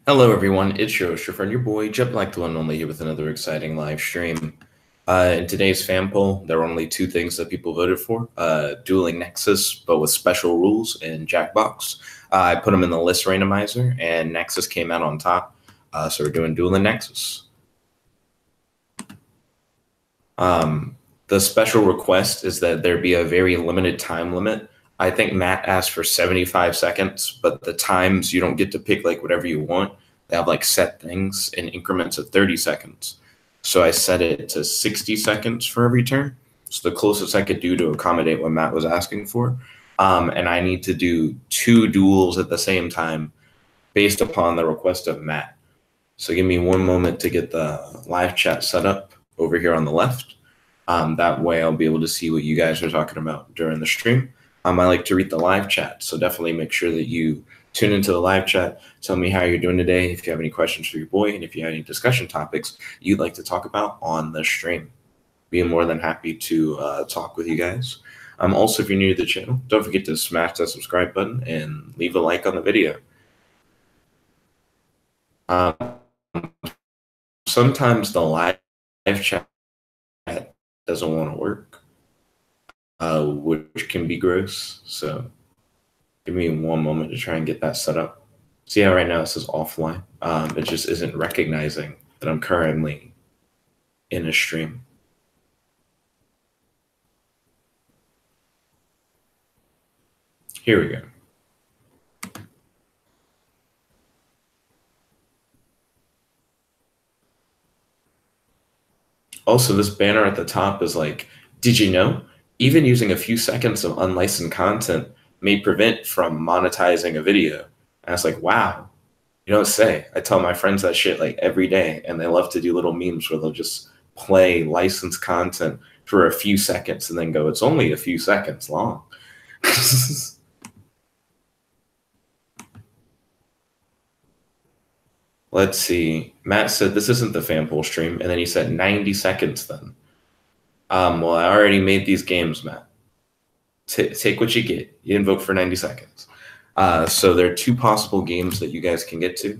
Hello, everyone. It's your host, your friend, your boy, JetBlack, the one and only, here with another exciting live stream. In today's fan poll, there were only two things that people voted for: Dueling Nexus, but with special rules, and Jackbox. I put them in the list randomizer, and Nexus came out on top. So we're doing Dueling Nexus. The special request is that there be a very limited time limit. I think Matt asked for 75 seconds, but the times you don't get to pick like whatever you want. They have like set things in increments of 30 seconds. So I set it to 60 seconds for every turn. So the closest I could do to accommodate what Matt was asking for. And I need to do 2 duels at the same time based upon the request of Matt. So give me one moment to get the live chat set up over here on the left. That way I'll be able to see what you guys are talking about during the stream. I like to read the live chat, so definitely make sure that you tune into the live chat. Tell me how you're doing today, if you have any questions for your boy, and if you have any discussion topics you'd like to talk about on the stream. Being more than happy to talk with you guys. Also, if you're new to the channel, don't forget to smash that subscribe button and leave a like on the video. Sometimes the live chat doesn't want to work, which can be gross. So give me one moment to try and get that set up. See how right now it says offline? It just isn't recognizing that I'm currently in a stream. Here we go. Also, this banner at the top is like, did you know? Even using a few seconds of unlicensed content may prevent from monetizing a video. And it's like, wow, you don't say. I tell my friends that shit like every day, and they love to do little memes where they'll just play licensed content for a few seconds and then go, it's only a few seconds long. Let's see. Matt said this isn't the fan poll stream, and then he said 90 seconds then. Well, I already made these games, Matt. Take what you get. You didn't vote for 90 seconds. So there are 2 possible games that you guys can get to.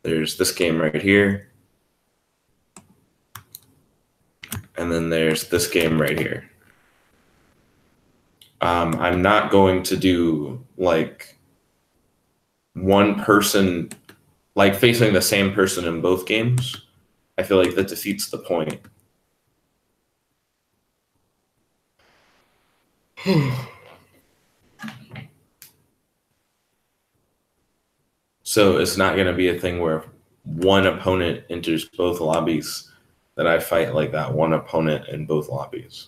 There's this game right here. And then there's this game right here. I'm not going to do like one person, like facing the same person in both games. I feel like that defeats the point. So it's not going to be a thing where one opponent enters both lobbies, that I fight like that one opponent in both lobbies.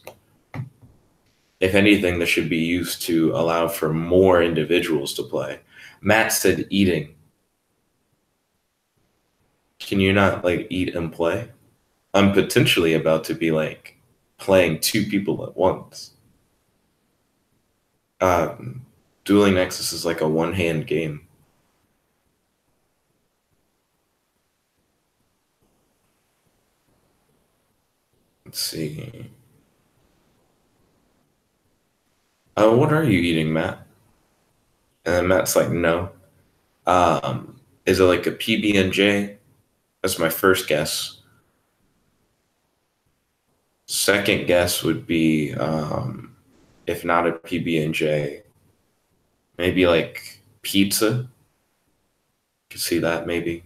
If anything, this should be used to allow for more individuals to play. Matt said eating. Can you not like eat and play? I'm potentially about to be like playing 2 people at once. Dueling Nexus is like a one-hand game. Let's see. What are you eating, Matt? And then Matt's like, no. Is it like a PB&J? That's my first guess. Second guess would be, if not a PB&J, maybe like pizza. Could see that maybe.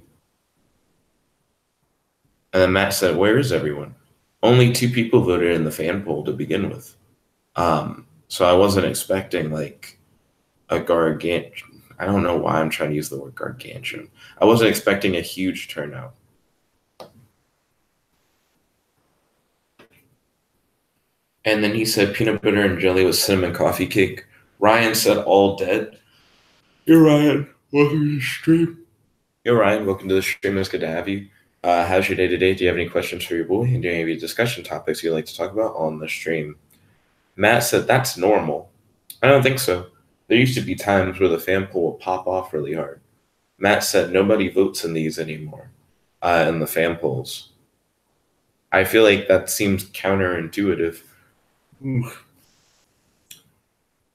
And then Matt said, where is everyone? Only 2 people voted in the fan poll to begin with. So I wasn't expecting like a gargantuan. I don't know why I'm trying to use the word gargantuan. I wasn't expecting a huge turnout. And then he said peanut butter and jelly with cinnamon coffee cake. Ryan said all dead. You're Ryan. Welcome to the stream. Yo, Ryan, welcome to the stream. It's good to have you. How's your day today? Do you have any questions for your boy? And do you have any discussion topics you'd like to talk about on the stream? Matt said that's normal. I don't think so. There used to be times where the fan poll would pop off really hard. Matt said nobody votes in these anymore, in the fan polls. I feel like that seems counterintuitive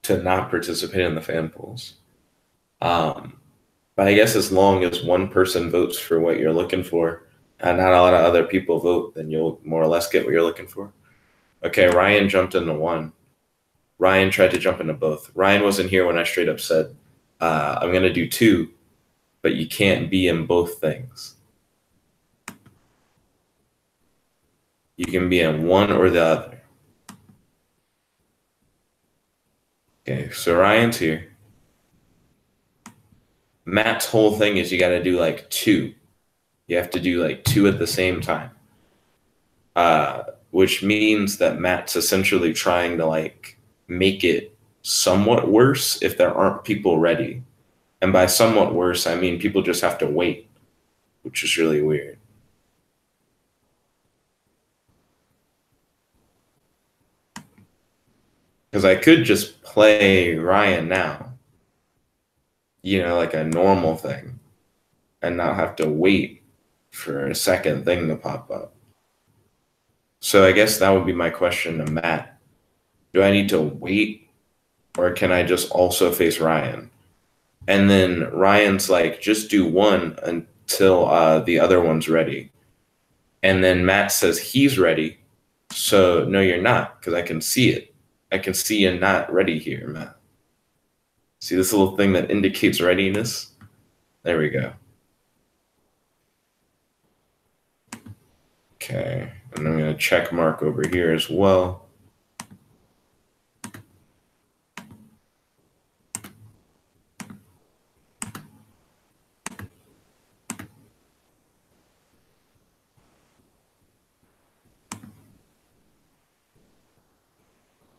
to not participate in the fan polls. But I guess as long as one person votes for what you're looking for, and not a lot of other people vote, then you'll more or less get what you're looking for. Okay, Ryan jumped into one. Ryan tried to jump into both. Ryan wasn't here when I straight up said, I'm going to do two, but you can't be in both things. You can be in one or the other. Okay, so Ryan's here. Matt's whole thing is you got to do like two. You have to do like two at the same time. Which means that Matt's essentially trying to like make it somewhat worse if there aren't people ready. And by somewhat worse, I mean people just have to wait, which is really weird. Because I could just play Ryan now, like a normal thing, and not have to wait for a second thing to pop up. So I guess that would be my question to Matt. Do I need to wait, or can I just also face Ryan? And then Ryan's like, just do one until the other one's ready. And then Matt says he's ready. So no, you're not, because I can see it. I can see you're not ready here, Matt. See this little thing that indicates readiness? There we go. Okay, and I'm going to check mark over here as well.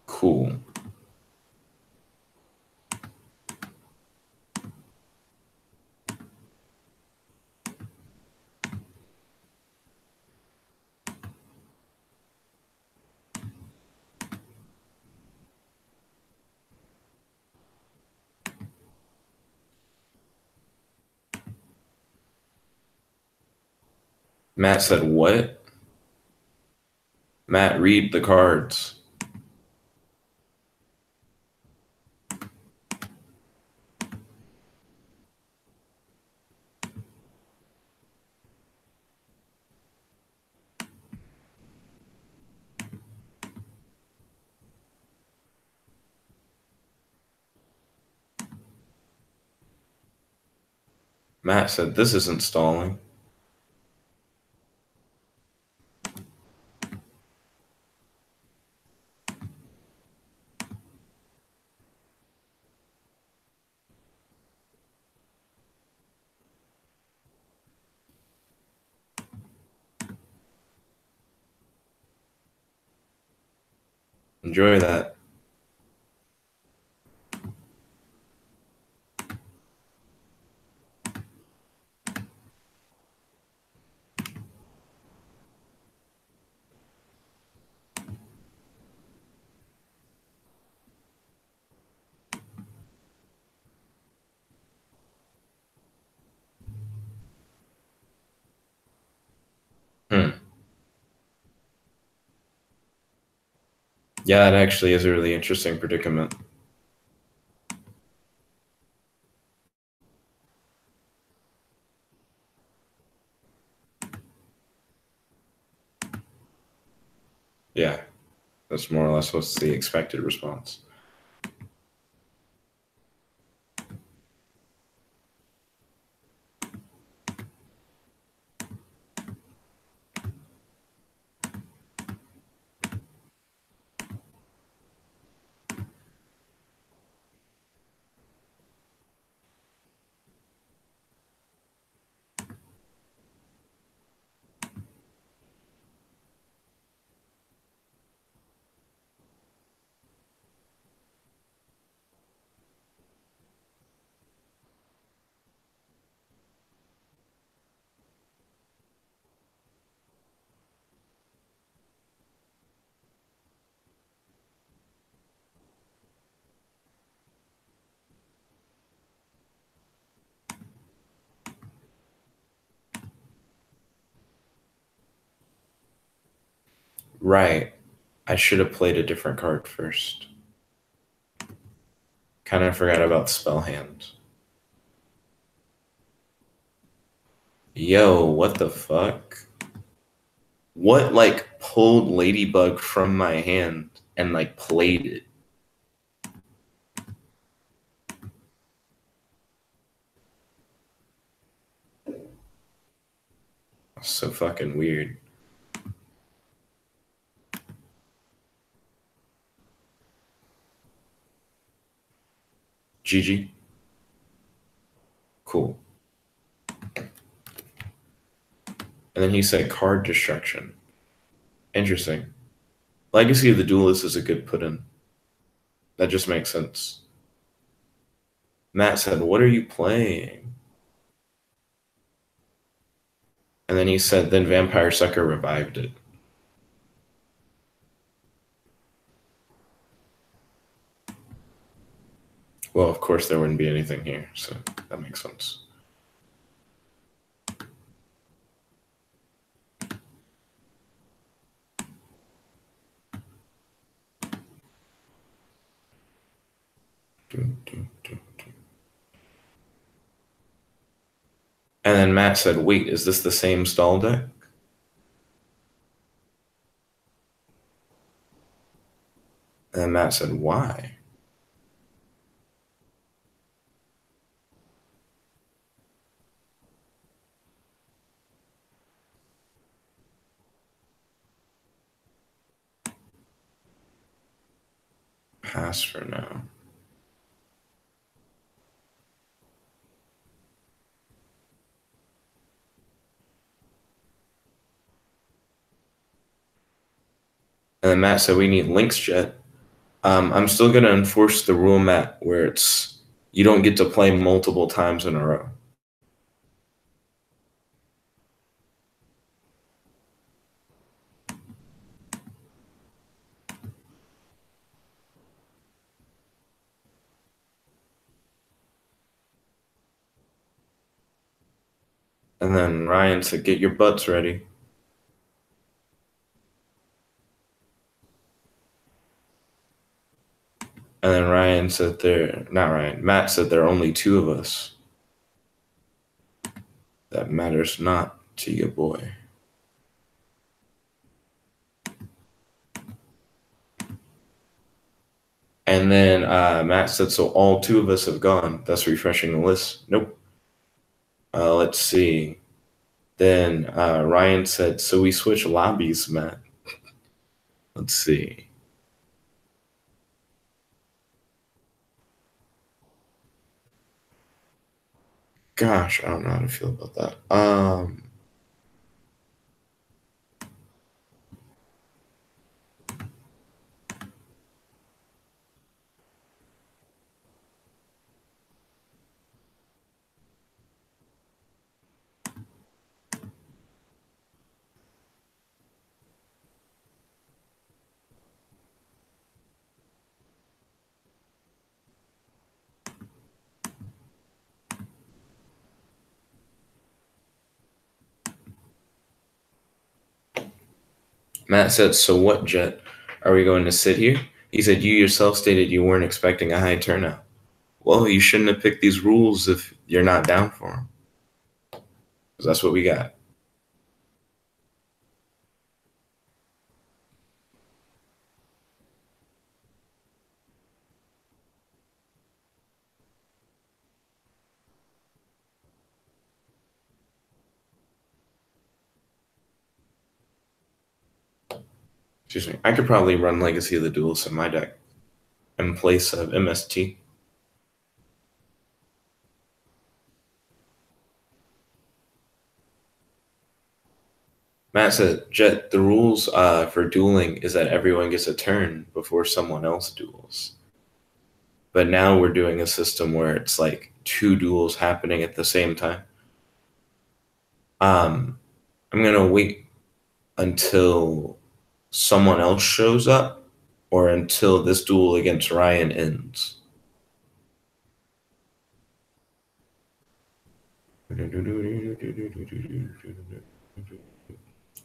Cool. Matt said, what? Matt, read the cards. Matt said, this isn't stalling. Enjoy that. Yeah, it actually is a really interesting predicament. Yeah, that's more or less what's the expected response. Right. I should have played a different card first. Kind of forgot about spell hand. Yo, what the fuck? What, like, pulled Ladybug from my hand and, like, played it? So fucking weird. GG. Cool. And then he said card destruction. Interesting. Legacy of the Duelist is a good put-in. That just makes sense. Matt said, what are you playing? And then he said, then Vampire Sucker revived it. Well, of course there wouldn't be anything here, so that makes sense. And then Matt said, wait, is this the same stall deck? And then Matt said, why? Pass for now. And then Matt said, we need links, Jet. I'm still going to enforce the rule, Matt, where it's you don't get to play multiple times in a row. And then Ryan said, get your butts ready. And then Ryan said Matt said there are only two of us. That matters not to your boy. And then Matt said, so all two of us have gone. That's refreshing the list. Nope. Let's see. Then Ryan said, so we switch lobbies, Matt. Let's see. Gosh, I don't know how to feel about that. Matt said, so what, Jet? Are we going to sit here? He said, you yourself stated you weren't expecting a high turnout. Well, you shouldn't have picked these rules if you're not down for them. Because that's what we got. Excuse me. I could probably run Legacy of the Duels in my deck in place of MST. Matt said, Jet, the rules for dueling is that everyone gets a turn before someone else duels. But now we're doing a system where it's like two duels happening at the same time. I'm going to wait until someone else shows up or until this duel against Ryan ends.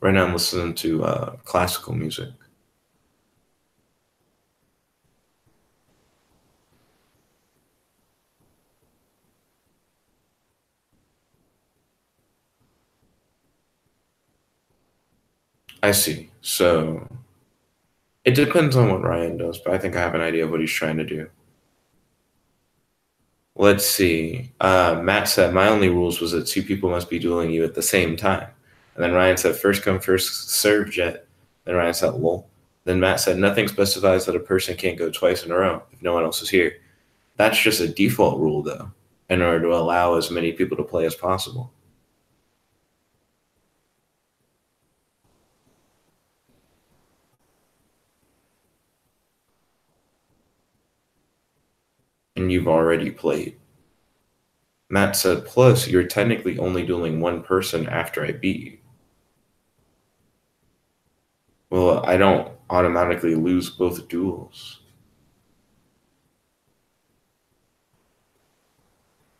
Right now I'm listening to classical music. I see. So it depends on what Ryan does, but I think I have an idea of what he's trying to do. Let's see. Matt said, my only rules was that two people must be dueling you at the same time. And then Ryan said, first come, first serve, Jet. Then Ryan said, lol. Then Matt said, nothing specifies that a person can't go twice in a row if no one else is here. That's just a default rule, though, in order to allow as many people to play as possible. And you've already played. Matt said, plus, you're technically only dueling one person after I beat you. Well, I don't automatically lose both duels.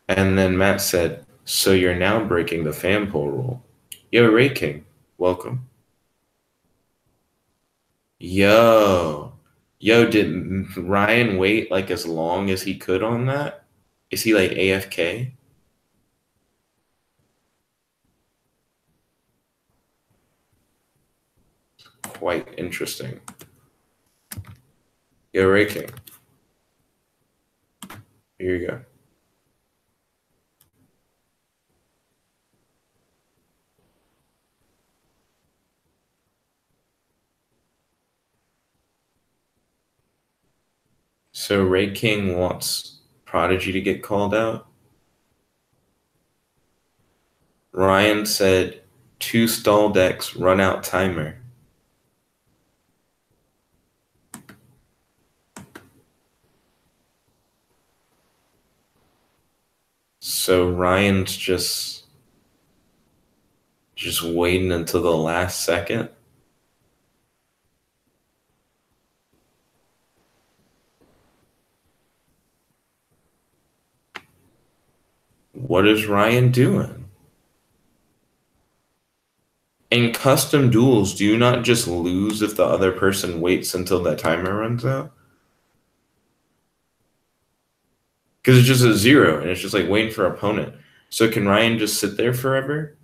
And then Matt said, so you're now breaking the fan poll rule. Yo, Ray King, welcome. Yo, did Ryan wait like as long as he could on that? Is he like AFK? Quite interesting. Yo, Ray King. Here you go. So Ray King wants Prodigy to get called out. Ryan said, 2 stall decks, run out timer. So Ryan's just waiting until the last second. What is Ryan doing? In custom duels, do you not just lose if the other person waits until that timer runs out? Because it's just a 0 and it's just like waiting for opponent. So can Ryan just sit there forever?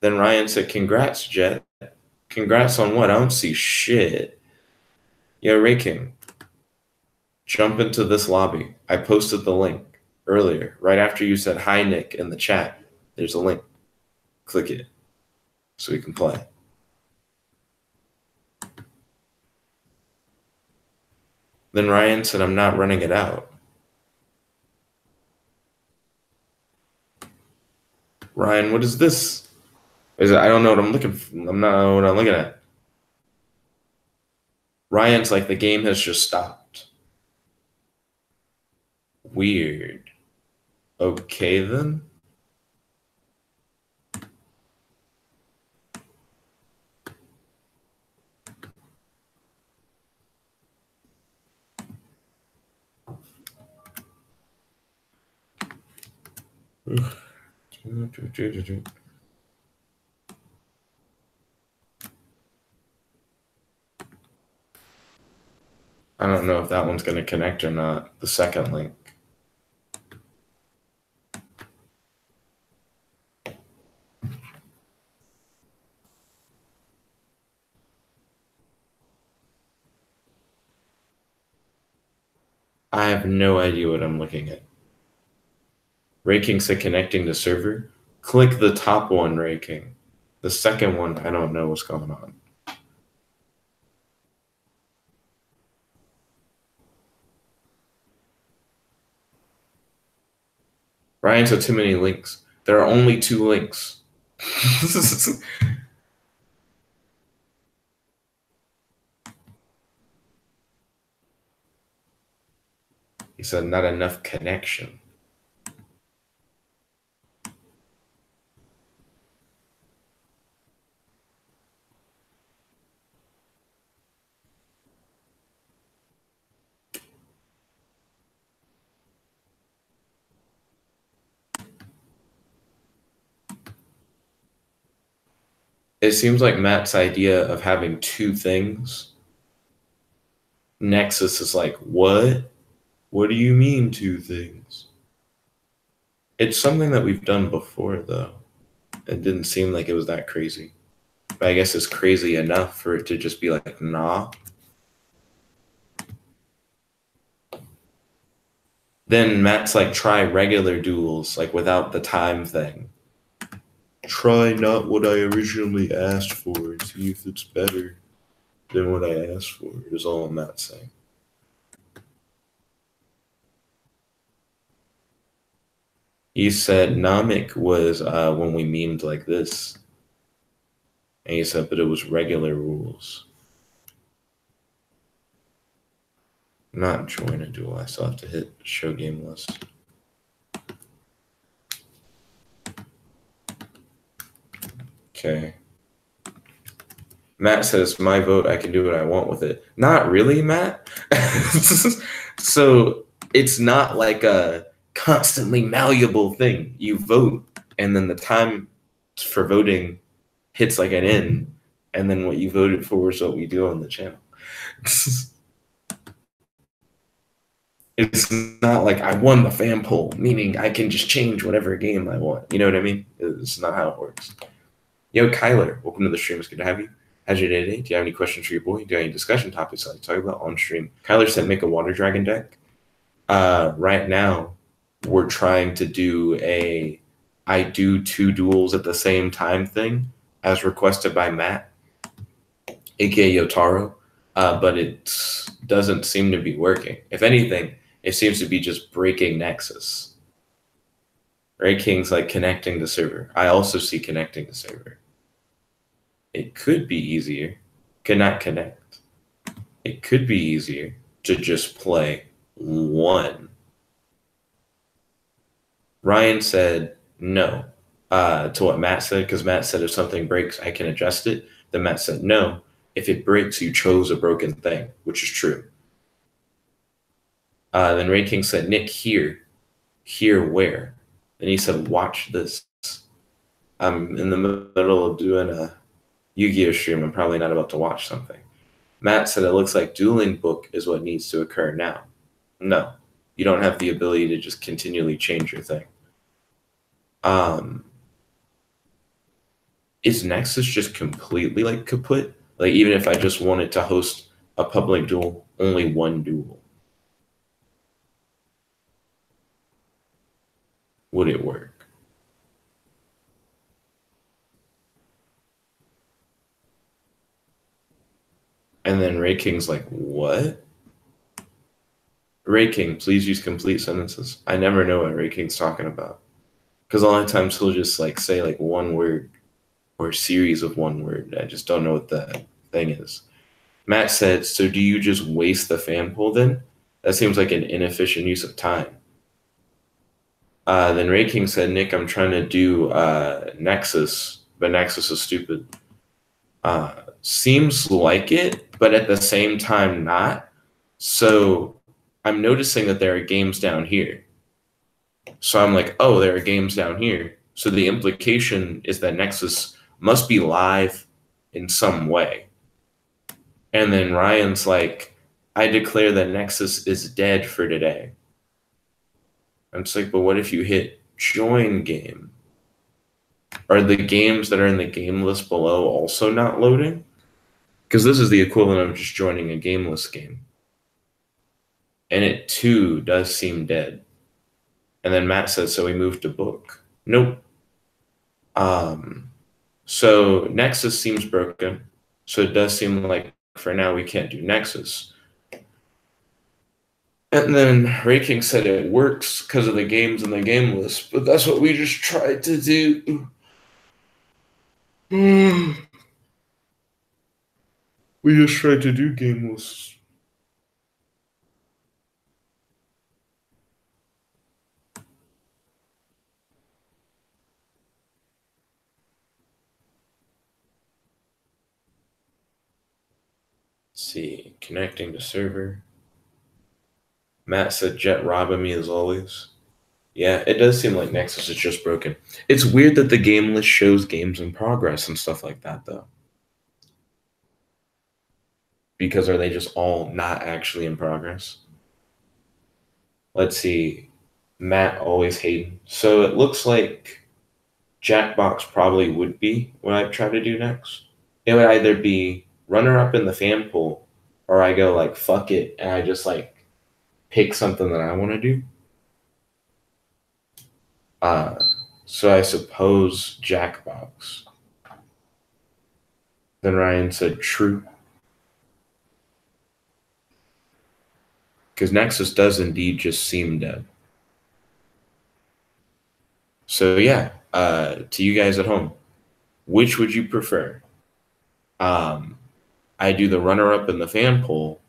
Then Ryan said, congrats, Jet. Congrats on what? I don't see shit. Yo, Ray King, jump into this lobby. I posted the link earlier, right after you said hi, Nick, in the chat. There's a link. Click it so we can play. Then Ryan said, I'm not running it out. Ryan, what is this? I don't know what I'm looking for. I'm not know what I'm looking at. Ryan's like, the game has just stopped. Weird. Okay, then. I don't know if that one's going to connect or not, the second link. I have no idea what I'm looking at. Ray King said connecting to server. Click the top one, Ray King. The second one, I don't know what's going on. Ryan said too many links. There are only 2 links. He said not enough connection. It seems like Matt's idea of having 2 things. Nexus is like, what? What do you mean 2 things? It's something that we've done before, though. It didn't seem like it was that crazy. But I guess it's crazy enough for it to just be like, nah. Then Matt's like, try regular duels, like without the time thing. Try not what I originally asked for and see if it's better than what I asked for, is all Matt's saying. He said Namek was when we memed like this. And he said, but it was regular rules. Not join a duel. I still have to hit show game list. Okay. Matt says, my vote, I can do what I want with it. Not really, Matt. So it's not like a constantly malleable thing. You vote, and then the time for voting hits like an end, and then what you voted for is what we do on the channel. It's not like I won the fan poll, meaning I can just change whatever game I want. You know what I mean? It's not how it works. Yo, Kyler, welcome to the stream. It's good to have you. How's your day today? Do you have any questions for your boy? Do you have any discussion topics I'd like to talk about on stream? Kyler said make a water dragon deck. Right now, we're trying to do I do 2 duels at the same time thing as requested by Matt, aka Yotaro, but it doesn't seem to be working. If anything, it seems to be just breaking Nexus. Ray King's like connecting the server. I also see connecting the server. It could be easier. Cannot connect. It could be easier to just play 1. Ryan said no to what Matt said, because Matt said if something breaks, I can adjust it. Then Matt said no. If it breaks, you chose a broken thing, which is true. Then Ray King said, Nick, here. Here where? Then he said, watch this. I'm in the middle of doing a Yu-Gi-Oh stream. I'm probably not about to watch something. Matt said, it looks like dueling book is what needs to occur now. No, you don't have the ability to just continually change your thing. Is Nexus just completely like kaput? Like even if I just wanted to host a public duel, only 1 duel, would it work? And then Ray King's like, what? Ray King, please use complete sentences. I never know what Ray King's talking about. Because a lot of times he'll just like say like 1 word or a series of 1 word. I just don't know what the thing is. Matt said, so do you just waste the fan pool then? That seems like an inefficient use of time. Then Ray King said, Nick, I'm trying to do Nexus, but Nexus is stupid. Seems like it, but at the same time not. So I'm noticing that there are games down here. So I'm like, oh, there are games down here. So the implication is that Nexus must be live in some way. And then Ryan's like, I declare that Nexus is dead for today. I'm just like, but what if you hit join game? Are the games that are in the game list below also not loading? Because this is the equivalent of just joining a game list game. And it too does seem dead. And then Matt says, so we moved to book. Nope. So Nexus seems broken. So it does seem like for now we can't do Nexus. And then Ray King said it works because of the games in the game list, but that's what we just tried to do. We just tried to do game lists. Let's see, connecting to server. Matt said Jet robbing me as always. Yeah, it does seem like Nexus is just broken. It's weird that the game list shows games in progress and stuff like that, though. Because are they just all not actually in progress? Let's see. Matt always hating. So it looks like Jackbox probably would be what I'd try to do next. it would either be runner up in the fan pool, or I go like fuck it and I just like pick something that I want to do. Uh, so I suppose Jackbox. Then Ryan said true. Because Nexus does indeed just seem dead. So yeah, to you guys at home, which would you prefer? I do the runner-up in the fan poll,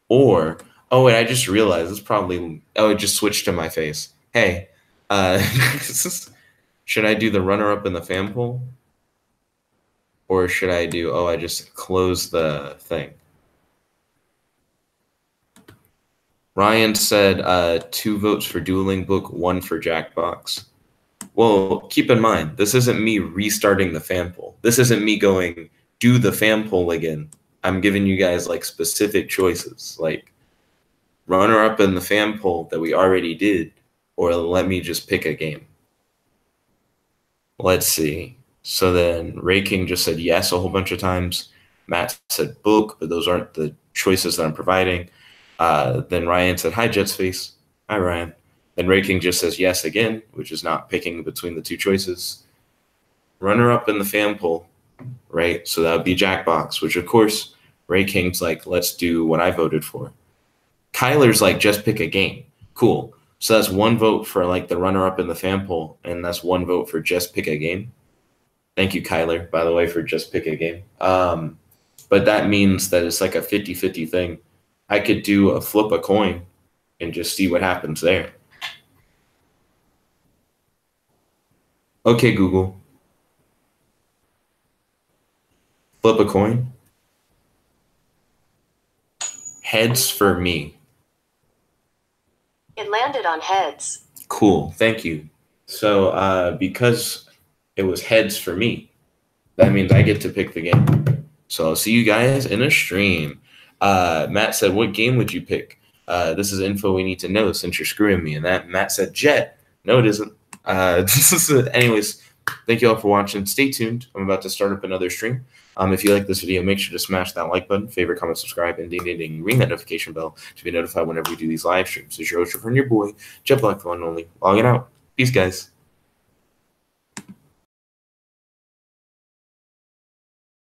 or oh wait, I just realized it's probably it just switched to my face. Hey, uh, should I do the runner-up in the fan poll, or should I do I just closed the thing? Ryan said 2 votes for Dueling Book, 1 for Jackbox. Well, keep in mind, this isn't me restarting the fan poll. This isn't me going, do the fan poll again. I'm giving you guys like specific choices, like runner up in the fan poll that we already did, or let me just pick a game. Let's see. So then Ray King just said yes a whole bunch of times. Matt said book, but those aren't the choices that I'm providing. Then Ryan said, hi, Jetspace. Hi, Ryan. Then Ray King just says yes again, which is not picking between the 2 choices. Runner up in the fan poll, right? So that would be Jackbox, which of course Ray King's like, let's do what I voted for. Kyler's like, just pick a game. Cool. So that's 1 vote for like the runner up in the fan poll, and that's 1 vote for just pick a game. Thank you, Kyler, by the way, for just pick a game. But that means that it's like a 50-50 thing. I could do a flip a coin and just see what happens there. Okay, Google. Flip a coin. Heads for me. It landed on heads. Cool, thank you. So because it was heads for me, that means I get to pick the game. So I'll see you guys in a stream. Matt said, what game would you pick? This is info we need to know since you're screwing me. And that Matt said, Jet. No, it isn't. Anyways, thank you all for watching. Stay tuned. I'm about to start up another stream. If you like this video, make sure to smash that like button, favorite, comment, subscribe, and ding, ding, ding, ring that notification bell to be notified whenever we do these live streams. This is your host, your friend, your boy, Jet Black, the one and only, logging out. Peace, guys.